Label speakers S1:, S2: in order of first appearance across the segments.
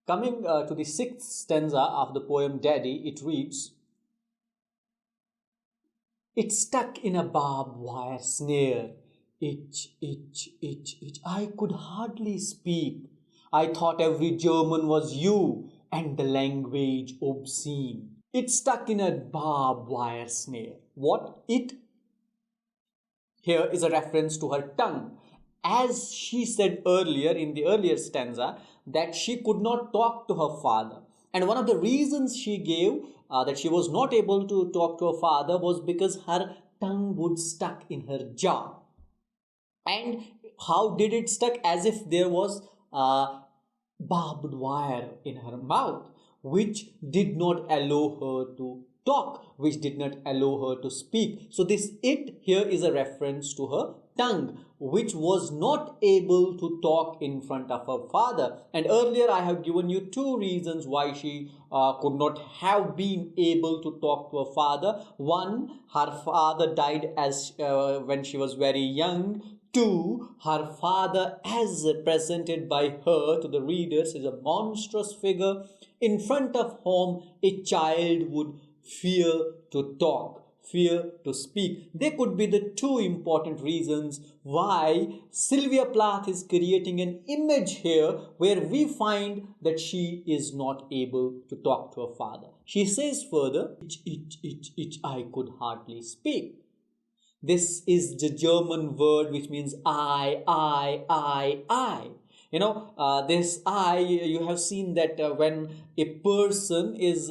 S1: Coming to the sixth stanza of the poem Daddy, it reads, "It stuck in a barbed wire snare. Itch, itch, itch, itch. I could hardly speak. I thought every German was you, and the language obscene. It stuck in a barbed wire snare." What? It? Here is a reference to her tongue. As she said earlier in the earlier stanza, that she could not talk to her father. And one of the reasons she gave that she was not able to talk to her father was because her tongue would stuck in her jaw. And how did it stuck? As if there was barbed wire in her mouth, which did not allow her to talk, which did not allow her to speak. So this "it" here is a reference to her tongue, which was not able to talk in front of her father. And earlier I have given you two reasons why she could not have been able to talk to her father. One, her father died as when she was very young. Two, her father, as presented by her to the readers, is a monstrous figure in front of whom a child would fear to talk, fear to speak. They could be the two important reasons why Sylvia Plath is creating an image here where we find that she is not able to talk to her father. She says further, "Itch, itch, itch, itch, I could hardly speak." This is the German word which means I. This I, you have seen that when a person is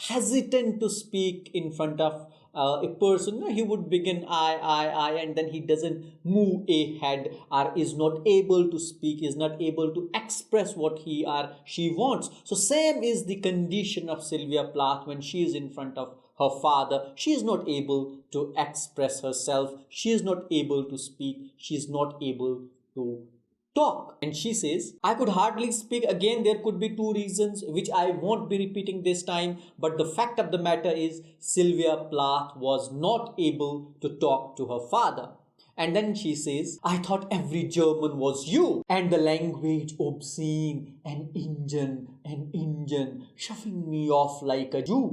S1: hesitant to speak in front of a person, he would begin I, and then he doesn't move a head, or is not able to speak, is not able to express what he or she wants. So same is the condition of Sylvia Plath when she is in front of her father. She is not able to express herself, she is not able to speak, she is not able to talk. And she says, "I could hardly speak." Again, there could be two reasons which I won't be repeating this time, but the fact of the matter is Sylvia Plath was not able to talk to her father. And then she says, "I thought every German was you, and the language obscene, an engine, shoving me off like a Jew."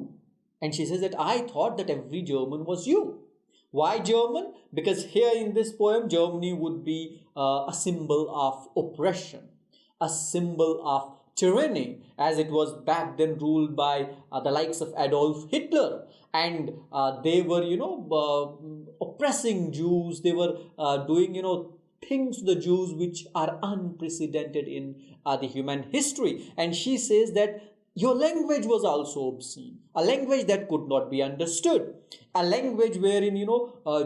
S1: And she says that I thought that every German was you. Why German? Because here in this poem, Germany would be a symbol of oppression, a symbol of tyranny, as it was back then ruled by the likes of Adolf Hitler. And they were, oppressing Jews. They were doing, things to the Jews which are unprecedented in the human history. And she says that your language was also obscene, a language that could not be understood, a language wherein,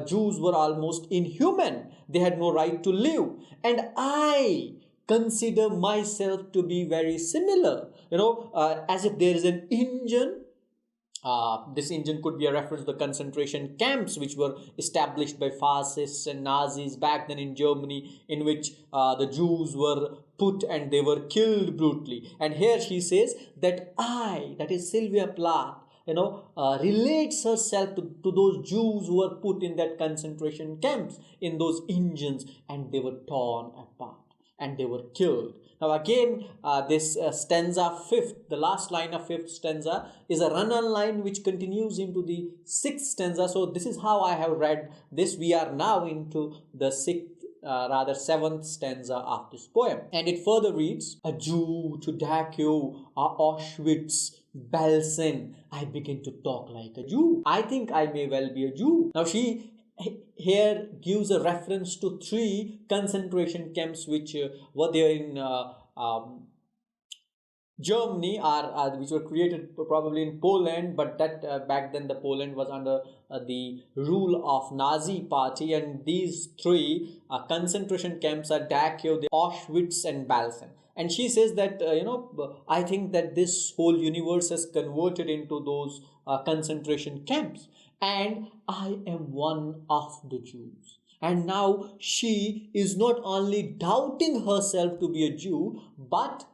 S1: Jews were almost inhuman. They had no right to live. And I consider myself to be very similar, as if there is an engine. This engine could be a reference to the concentration camps which were established by fascists and Nazis back then in Germany, in which the Jews were put and they were killed brutally. And here she says that I, that is Sylvia Plath, relates herself to those Jews who were put in that concentration camps, in those engines, and they were torn apart and they were killed. Now again, this stanza fifth, the last line of fifth stanza, is a run-on line which continues into the sixth stanza. So this is how I have read this. We are now into the seventh stanza of this poem. And it further reads, "A Jew to Dachau, Auschwitz, Belsen, I begin to talk like a Jew. I think I may well be a Jew." Now she here gives a reference to three concentration camps which were there in Germany, or which were created probably in Poland, but that back then the Poland was under the rule of Nazi party. And these three concentration camps are Dachau, Auschwitz and Belsen. And she says that, I think that this whole universe has converted into those concentration camps. And I am one of the Jews. And now she is not only doubting herself to be a Jew, but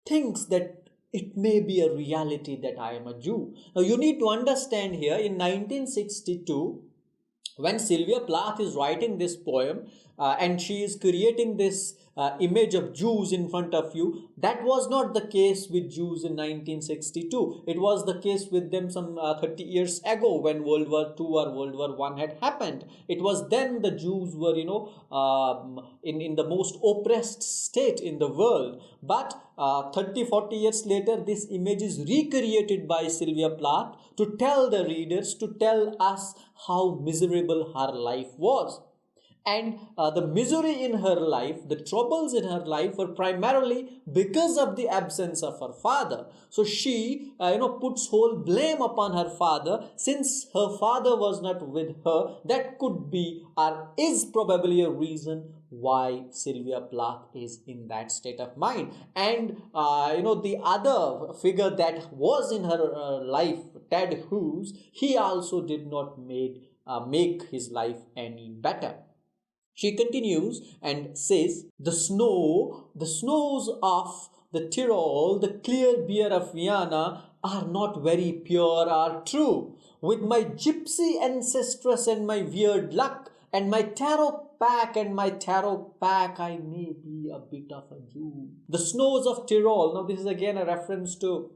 S1: thinks that it may be a reality that I am a Jew. Now you need to understand here, in 1962, when Sylvia Plath is writing this poem, and she is creating this image of Jews in front of you. That was not the case with Jews in 1962. It was the case with them some 30 years ago when World War II or World War I had happened. It was then the Jews were, in the most oppressed state in the world. But 30-40 years later, this image is recreated by Sylvia Plath to tell the readers, to tell us how miserable her life was. And the misery in her life, the troubles in her life were primarily because of the absence of her father. So she, puts whole blame upon her father. Since her father was not with her, that could be or is probably a reason why Sylvia Plath is in that state of mind. And the other figure that was in her life, Ted Hughes, he also did not make his life any better. She continues and says, the snows of the Tyrol, the clear beer of Vienna are not very pure or true. With my gypsy ancestress and my weird luck and my tarot pack, I may be a bit of a Jew. The snows of Tyrol. Now this is again a reference to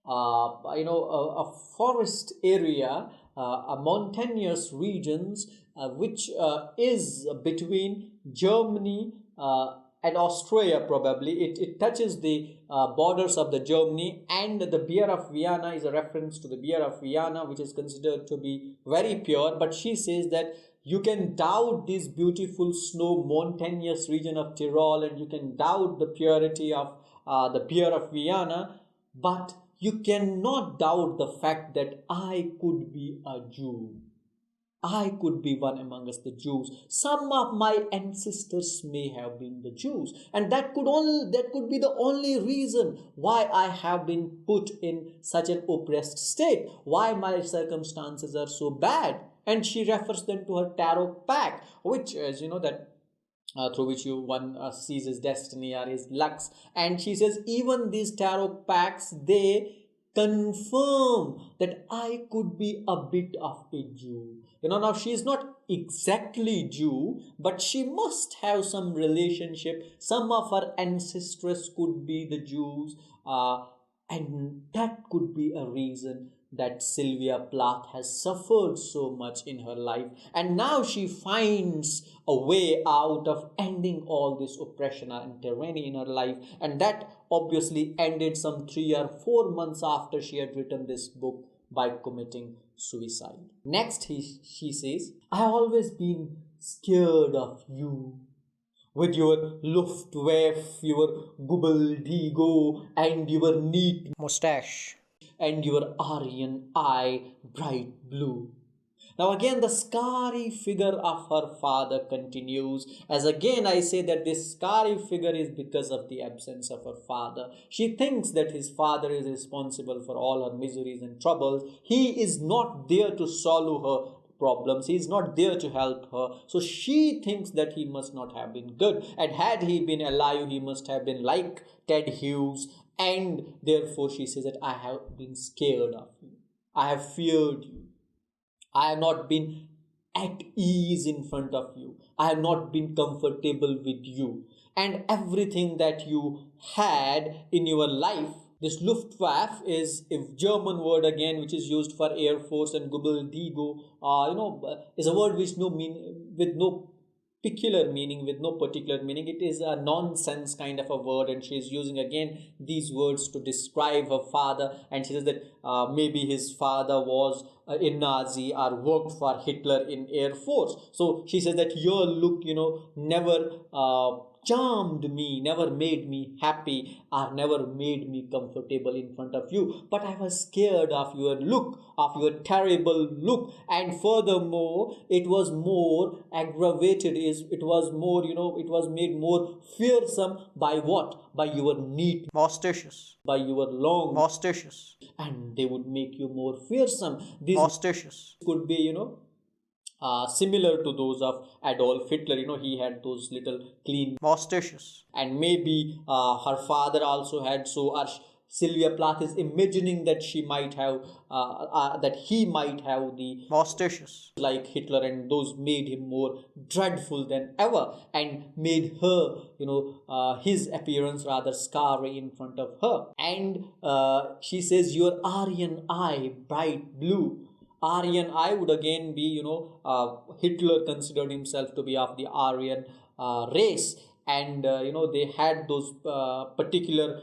S1: a forest area, a mountainous regions which is between Germany and Austria probably. It touches the borders of the Germany, and the beer of Vienna is a reference to the beer of Vienna, which is considered to be very pure. But she says that you can doubt this beautiful snow mountainous region of Tyrol, and you can doubt the purity of the beer of Vienna, but you cannot doubt the fact that I could be a Jew. I could be one among us, the Jews. Some of my ancestors may have been the Jews, and that could be the only reason why I have been put in such an oppressed state, why my circumstances are so bad. And she refers them to her tarot pack, which, as you know, that through which one sees his destiny or his lucks. And she says even these tarot packs, they confirm that I could be a bit of a Jew. Now she is not exactly Jew, but she must have some relationship. Some of her ancestors could be the Jews, and that could be a reason that Sylvia Plath has suffered so much in her life, and now she finds a way out of ending all this oppression and tyranny in her life. And that obviously ended some 3 or 4 months after she had written this book by committing suicide. Next, she says, I have always been scared of you, with your Luftwaffe, your Gubbledigo, and your neat mustache, and your Aryan eye, bright blue. Now again the scary figure of her father continues, as again I say that this scary figure is because of the absence of her father. She thinks that his father is responsible for all her miseries and troubles. He is not there to solve her problems. He is not there to help her. So she thinks that he must not have been good, and had he been alive, he must have been like Ted Hughes. And therefore she says that I have been scared of you, I have feared you, I have not been at ease in front of you, I have not been comfortable with you, and everything that you had in your life. This Luftwaffe is a German word again, which is used for Air Force, and Gubbledigo, is a word which with no peculiar meaning, with no particular meaning. It is a nonsense kind of a word, and she is using again these words to describe her father. And she says that maybe his father was a Nazi or worked for Hitler in Air Force. So she says that your look, never charmed me, never made me happy, or never made me comfortable in front of you. But I was scared of your look, of your terrible look. And furthermore, it was more aggravated, it was made more fearsome by what? By your neat mustaches, by your long mustaches. And they would make you more fearsome. These mustaches could be, similar to those of Adolf Hitler. He had those little clean mustaches, and maybe her father also had so, or Sylvia Plath is imagining that she might have, that he might have the
S2: mustaches
S1: like Hitler, and those made him more dreadful than ever and made her, his appearance rather scary in front of her. And she says, "Your Aryan eye, bright blue." Aryan eye would again be, Hitler considered himself to be of the Aryan race, and they had those particular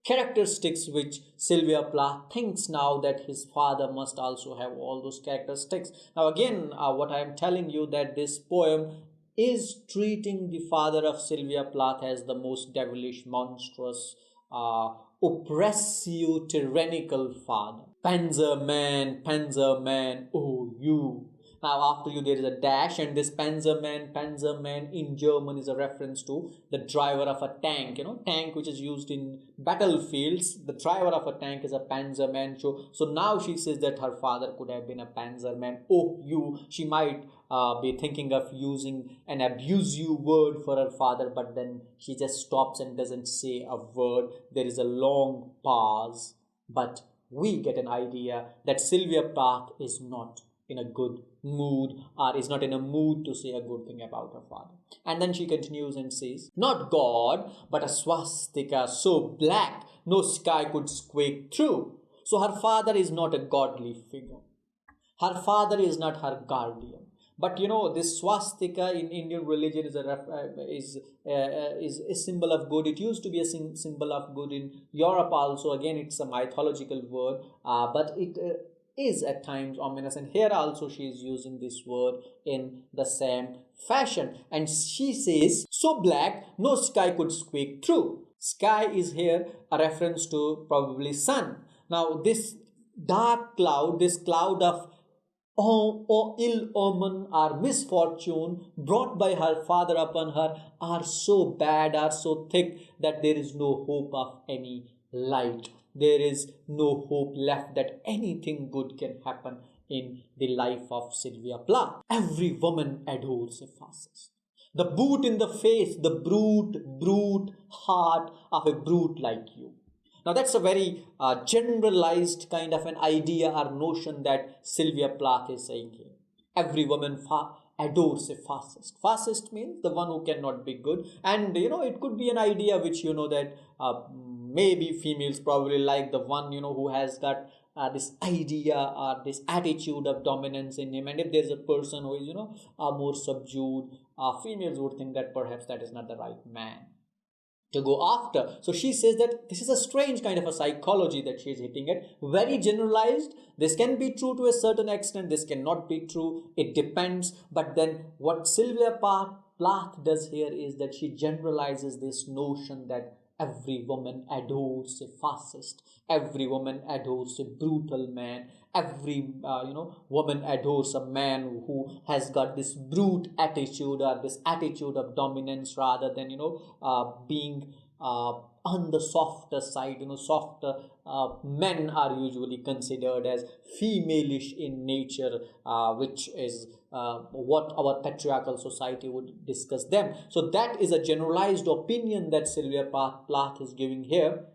S1: characteristics which Sylvia Plath thinks now that his father must also have all those characteristics. Now again, what I am telling you, that this poem is treating the father of Sylvia Plath as the most devilish, monstrous, oppressive, tyrannical father. Panzer man, oh you. Now after you there is a dash, and this Panzer man in German is a reference to the driver of a tank, tank which is used in battlefields. The driver of a tank is a Panzer man. So now she says that her father could have been a Panzer man. Oh you, she might be thinking of using an abusive word for her father, but then she just stops and doesn't say a word. There is a long pause, but we get an idea that Sylvia Plath is not in a good mood, or is not in a mood to say a good thing about her father. And then she continues and says, "Not God, but a swastika so black no sky could squeak through." So her father is not a godly figure. Her father is not her guardian. But this swastika in Indian religion is a symbol of good. It used to be a symbol of good in Europe also. Again, it's a mythological word, but it is at times ominous, and here also she is using this word in the same fashion. And she says, "So black no sky could squeak through." Sky is here a reference to probably sun. Now this dark cloud, this cloud of ill omen or misfortune brought by her father upon her, are so bad, are so thick, that there is no hope of any light. There is no hope left that anything good can happen in the life of Sylvia Plath. Every woman adores a fascist. The boot in the face, the brute heart of a brute like you. Now that's a very generalized kind of an idea or notion that Sylvia Plath is saying here. Every woman adores a fascist. Fascist means the one who cannot be good. And it could be an idea which that maybe females probably like the one who has got this idea or this attitude of dominance in him. And if there's a person who is more subdued, females would think that perhaps that is not the right man to go after. So she says that this is a strange kind of a psychology that she is hitting at. Very generalized. This can be true to a certain extent. This cannot be true. It depends. But then what Sylvia Plath does here is that she generalizes this notion that every woman adores a fascist. Every woman adores a brutal man. Every woman adores a man who has got this brute attitude, or this attitude of dominance, rather than being on the softer side. Softer men are usually considered as femaleish in nature, which is what our patriarchal society would discuss them. So that is a generalized opinion that Sylvia Plath is giving here.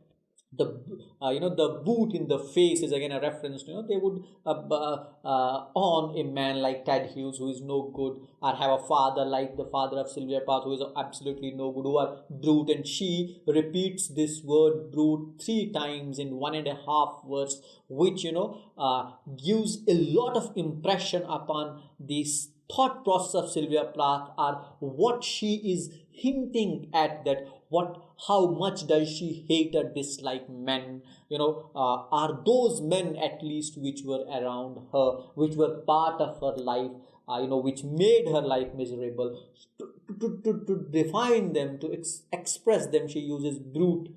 S1: The boot in the face is again a reference to, they would on a man like Ted Hughes, who is no good, or have a father like the father of Sylvia Plath, who is absolutely no good, who are brute. And she repeats this word brute 3 times in 1.5 verse, which gives a lot of impression upon this thought process of Sylvia Plath, or what she is hinting at, that how much does she hate or dislike men. Are those men at least which were around her, which were part of her life, which made her life miserable. To define them, to express them, she uses brute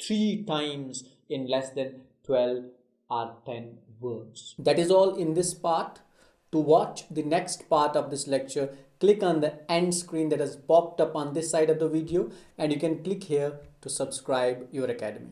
S1: 3 times in less than 12 or 10 words. That is all in this part. To watch the next part of this lecture, click on the end screen that has popped up on this side of the video, and you can click here to subscribe your academy.